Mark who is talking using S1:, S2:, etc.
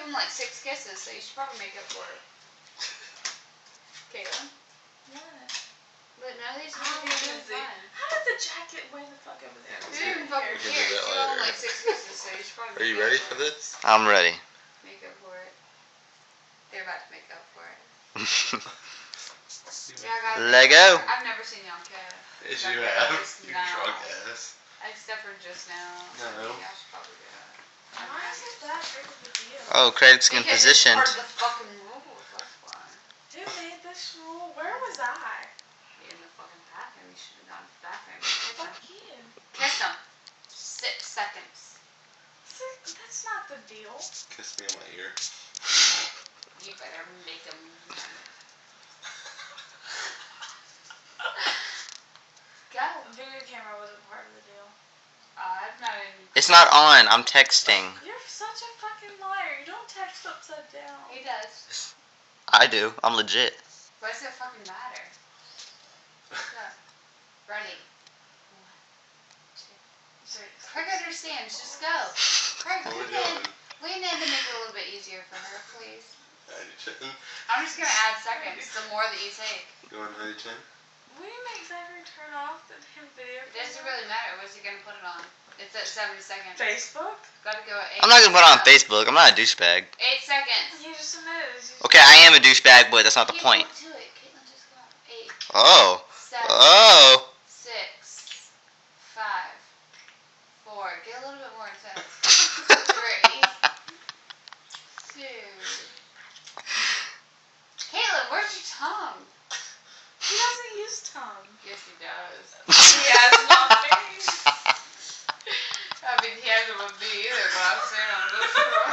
S1: him like 6 kisses, so you should probably make up for it. Caitlin?
S2: What?
S1: But none of these are even fun.
S2: How did the jacket way the fuck over there?
S1: You didn't even fucking care. You owe him like 6 kisses, so you should probably.
S3: Are you ready for this?
S4: I'm ready.
S1: Make up for it. They're about to make up for it. Yeah,
S4: Lego.
S1: I've never seen y'all kiss.
S3: Yes, you have. You
S1: No.
S3: drunk ass.
S1: Except for just now.
S3: No.
S1: I should probably do that.
S2: Why is it that big of a deal?
S4: Oh, Craig's in
S1: Because
S4: positioned.
S1: it's part of the fucking rules, that's why.
S2: Who made this rule? Where was I?
S1: In the fucking bathroom, you should have gone to the bathroom.
S2: Fuck you.
S1: Kiss him. 6 seconds.
S2: That's not the deal.
S3: Kiss me in my ear.
S1: You better make him. Go.
S2: Video camera wasn't part of the deal.
S1: I'm not even.
S4: It's not on. I'm texting.
S2: You're such a fucking liar. You don't text upside down.
S1: He does.
S4: I do. I'm legit.
S1: Why does it fucking matter? Go. Ready. 1, 2, 3. Craig understands. Just go. Craig,
S3: What are we
S1: lean in.
S3: doing?
S1: Lean in to make it a little bit easier for her, please.
S3: Ready chin?
S1: I'm just gonna add seconds. The more that you take.
S3: You want ready chin?
S2: Will you make Zachary turn off the damn video
S1: It doesn't really matter. What's he gonna put it on? It's at 70 seconds.
S2: Facebook?
S1: Gotta go at 8.
S4: I'm not gonna put it on Facebook. I'm not a douchebag.
S1: 8 seconds.
S2: You just admitted.
S4: Okay, I am a douchebag, but that's not the point.
S1: Do it. Caitlin, just go. 8.
S4: Oh.
S1: 7.
S4: Oh.
S1: 6. 5. 4. Get a little bit more intense. 3. 2. Caitlin, where's your tongue?
S2: He doesn't use tongue.
S1: Yes, he does.
S2: He has not me.
S1: I mean, he hasn't with me either, but I'm saying on this one.